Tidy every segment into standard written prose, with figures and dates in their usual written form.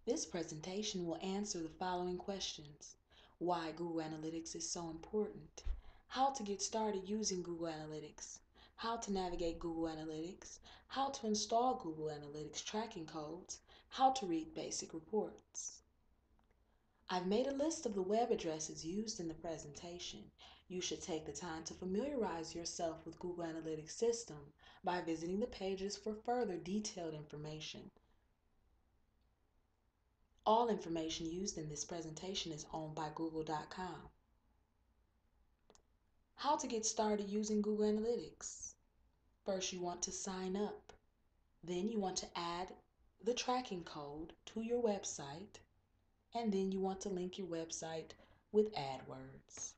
This presentation will answer the following questions: why Google Analytics is so important, how to get started using Google Analytics, how to navigate Google Analytics, how to install Google Analytics tracking codes, how to read basic reports. I've made a list of the web addresses used in the presentation. You should take the time to familiarize yourself with Google Analytics system by visiting the pages for further detailed information. All information used in this presentation is owned by Google.com. How to get started using Google Analytics. First, you want to sign up. Then you want to add the tracking code to your website. And then you want to link your website with AdWords.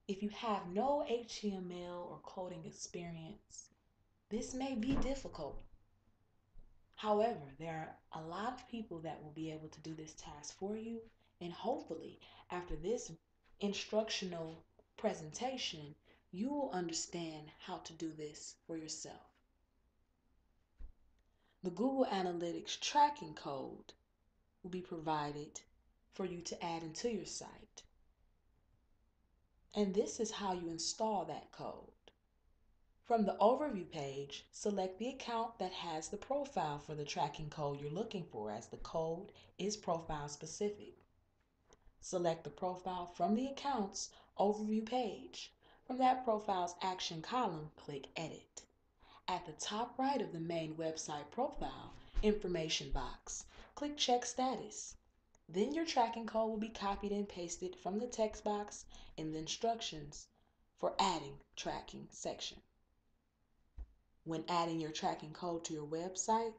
If you have no HTML or coding experience, this may be difficult. However, there are a lot of people that will be able to do this task for you, and hopefully after this instructional presentation, you will understand how to do this for yourself. The Google Analytics tracking code will be provided for you to add into your site. And this is how you install that code. From the overview page, select the account that has the profile for the tracking code you're looking for, as the code is profile specific. Select the profile from the account's overview page. From that profile's action column, click Edit. At the top right of the main website profile information box, click Check Status. Then your tracking code will be copied and pasted from the text box in the instructions for adding tracking section. When adding your tracking code to your website,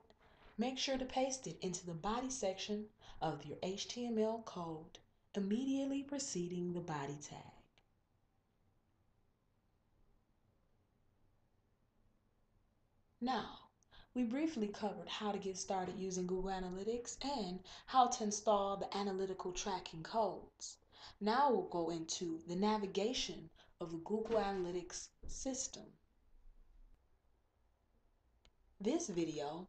make sure to paste it into the body section of your HTML code immediately preceding the body tag. Now, we briefly covered how to get started using Google Analytics and how to install the analytical tracking codes. Now we'll go into the navigation of the Google Analytics system. This video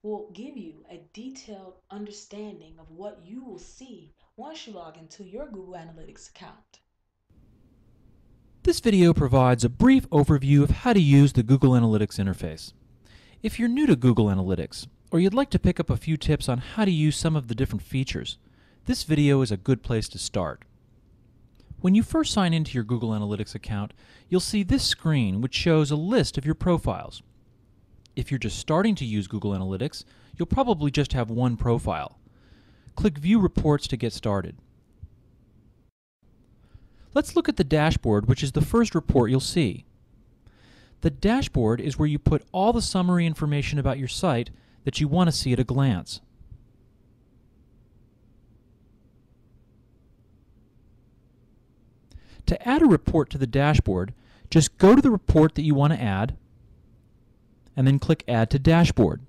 will give you a detailed understanding of what you will see once you log into your Google Analytics account. This video provides a brief overview of how to use the Google Analytics interface. If you're new to Google Analytics, or you'd like to pick up a few tips on how to use some of the different features, this video is a good place to start. When you first sign into your Google Analytics account, you'll see this screen which shows a list of your profiles. If you're just starting to use Google Analytics, you'll probably just have one profile. Click View Reports to get started. Let's look at the dashboard, which is the first report you'll see. The dashboard is where you put all the summary information about your site that you want to see at a glance. To add a report to the dashboard, just go to the report that you want to add, and then click Add to Dashboard.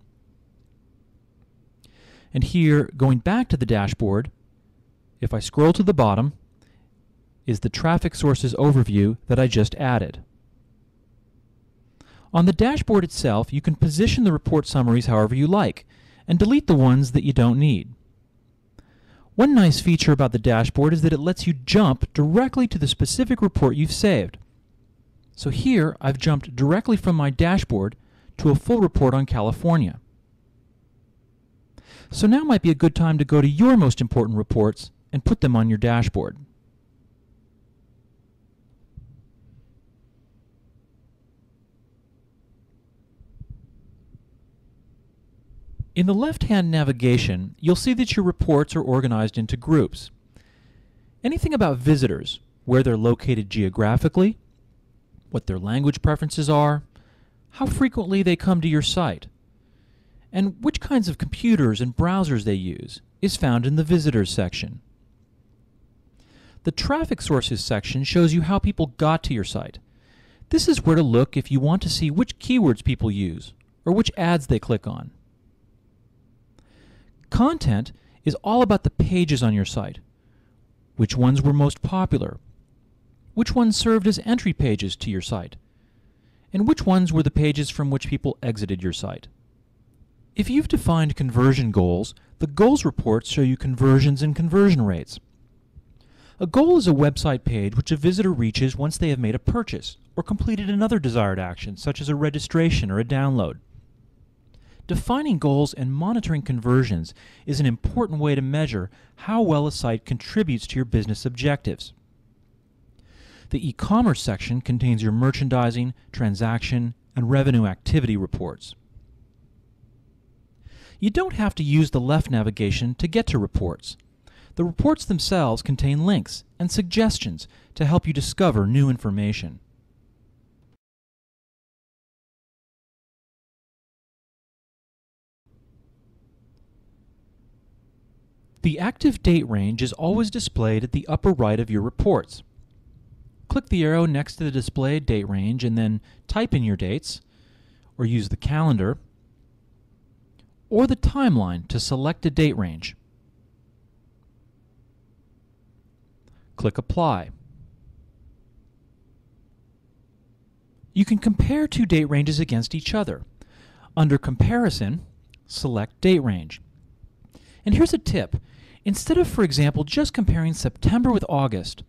And here, going back to the dashboard, if I scroll to the bottom, is the traffic sources overview that I just added. On the dashboard itself, you can position the report summaries however you like, and delete the ones that you don't need. One nice feature about the dashboard is that it lets you jump directly to the specific report you've saved. So here, I've jumped directly from my dashboard to a full report on California. So now might be a good time to go to your most important reports and put them on your dashboard. In the left-hand navigation, you'll see that your reports are organized into groups. Anything about visitors, where they're located geographically, what their language preferences are, how frequently they come to your site, and which kinds of computers and browsers they use, is found in the Visitors section. The Traffic Sources section shows you how people got to your site. This is where to look if you want to see which keywords people use, or which ads they click on. Content is all about the pages on your site. Which ones were most popular? Which ones served as entry pages to your site? And which ones were the pages from which people exited your site? If you've defined conversion goals, the goals reports show you conversions and conversion rates. A goal is a website page which a visitor reaches once they have made a purchase or completed another desired action, such as a registration or a download. Defining goals and monitoring conversions is an important way to measure how well a site contributes to your business objectives. The e-commerce section contains your merchandising, transaction, and revenue activity reports. You don't have to use the left navigation to get to reports. The reports themselves contain links and suggestions to help you discover new information. The active date range is always displayed at the upper right of your reports. Click the arrow next to the displayed date range and then type in your dates, or use the calendar, or the timeline to select a date range. Click Apply. You can compare two date ranges against each other. Under Comparison, select Date Range. And here's a tip. Instead of, for example, just comparing September with August,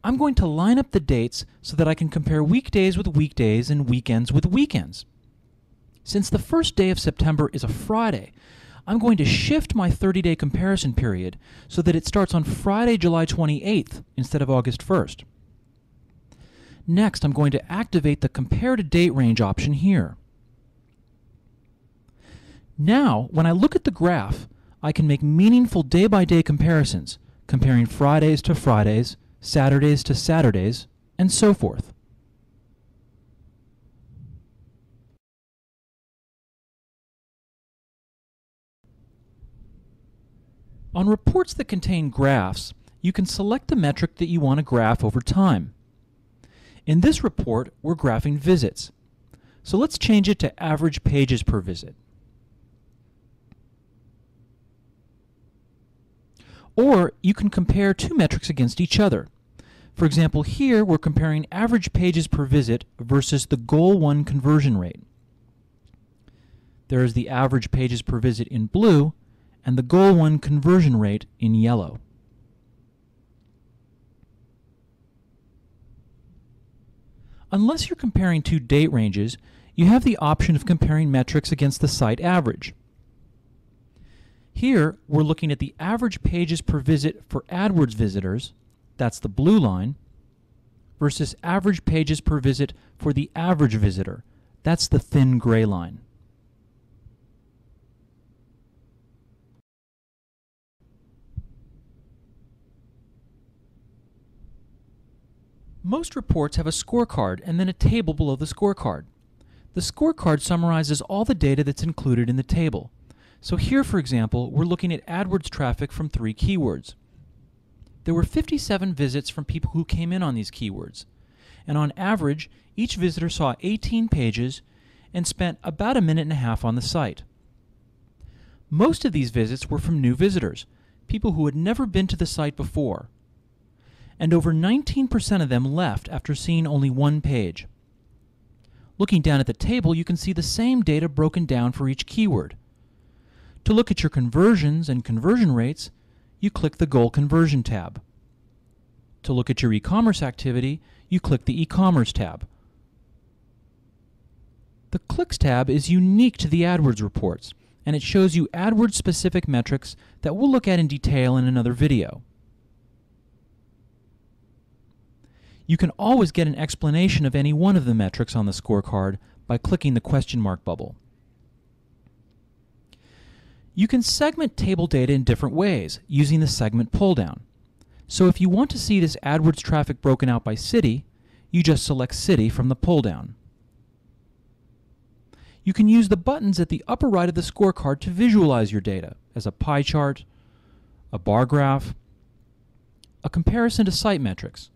I'm going to line up the dates so that I can compare weekdays with weekdays and weekends with weekends. Since the first day of September is a Friday, I'm going to shift my 30-day comparison period so that it starts on Friday, July 28th instead of August 1st. Next, I'm going to activate the Compare to Date Range option here. Now, when I look at the graph, I can make meaningful day-by-day comparisons, comparing Fridays to Fridays, Saturdays to Saturdays, and so forth. On reports that contain graphs, you can select the metric that you want to graph over time. In this report, we're graphing visits. So let's change it to average pages per visit. Or you can compare two metrics against each other. For example, here we're comparing average pages per visit versus the Goal 1 conversion rate. There is the average pages per visit in blue and the Goal 1 conversion rate in yellow. Unless you're comparing two date ranges, you have the option of comparing metrics against the site average. Here, we're looking at the average pages per visit for AdWords visitors, that's the blue line, versus average pages per visit for the average visitor, that's the thin gray line. Most reports have a scorecard and then a table below the scorecard. The scorecard summarizes all the data that's included in the table. So here, for example, we're looking at AdWords traffic from 3 keywords. There were 57 visits from people who came in on these keywords. And on average, each visitor saw 18 pages and spent about a minute and a half on the site. Most of these visits were from new visitors, people who had never been to the site before. And over 19% of them left after seeing only one page. Looking down at the table, you can see the same data broken down for each keyword. To look at your conversions and conversion rates, you click the Goal Conversion tab. To look at your e-commerce activity, you click the e-commerce tab. The Clicks tab is unique to the AdWords reports, and it shows you AdWords-specific metrics that we'll look at in detail in another video. You can always get an explanation of any one of the metrics on the scorecard by clicking the question mark bubble. You can segment table data in different ways using the segment pull-down. So if you want to see this AdWords traffic broken out by city, you just select city from the pull-down. You can use the buttons at the upper right of the scorecard to visualize your data as a pie chart, a bar graph, a comparison to site metrics,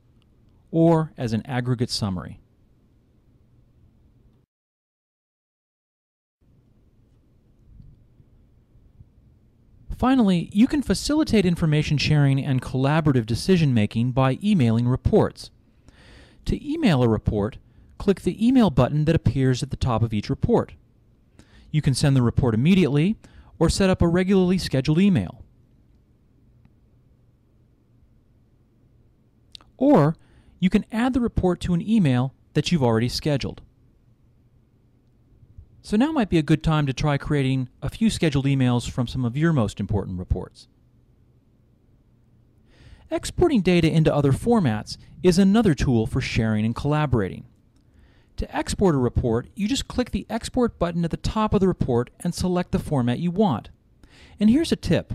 or as an aggregate summary. Finally, you can facilitate information sharing and collaborative decision-making by emailing reports. To email a report, click the email button that appears at the top of each report. You can send the report immediately or set up a regularly scheduled email. Or you can add the report to an email that you've already scheduled. So now might be a good time to try creating a few scheduled emails from some of your most important reports. Exporting data into other formats is another tool for sharing and collaborating. To export a report, you just click the Export button at the top of the report and select the format you want. And here's a tip.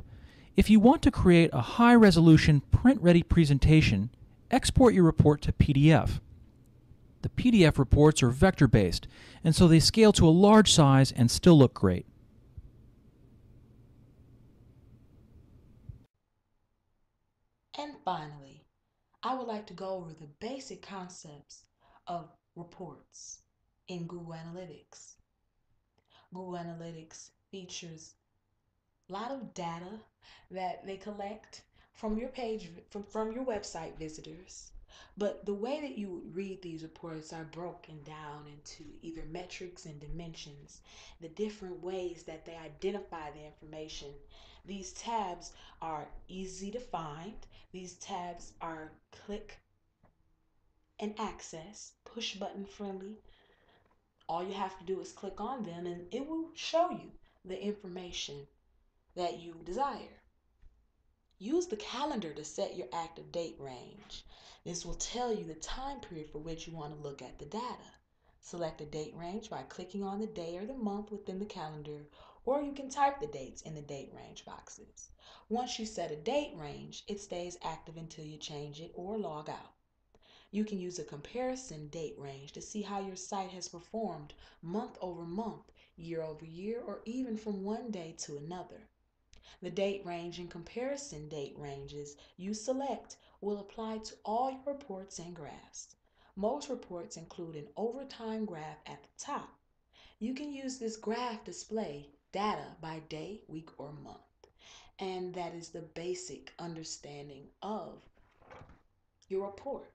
If you want to create a high-resolution, print-ready presentation, export your report to PDF. The PDF reports are vector-based, and so they scale to a large size and still look great. And finally, I would like to go over the basic concepts of reports in Google Analytics. Google Analytics features a lot of data that they collect from your page, from your website visitors. But the way that you read these reports are broken down into either metrics and dimensions, the different ways that they identify the information. These tabs are easy to find. These tabs are click and access, push button friendly. All you have to do is click on them and it will show you the information that you desire. Use the calendar to set your active date range. This will tell you the time period for which you want to look at the data. Select a date range by clicking on the day or the month within the calendar, or you can type the dates in the date range boxes. Once you set a date range, it stays active until you change it or log out. You can use a comparison date range to see how your site has performed month over month, year over year, or even from one day to another. The date range and comparison date ranges you select will apply to all your reports and graphs. Most reports include an overtime graph at the top. You can use this graph to display data by day, week, or month. And that is the basic understanding of your report.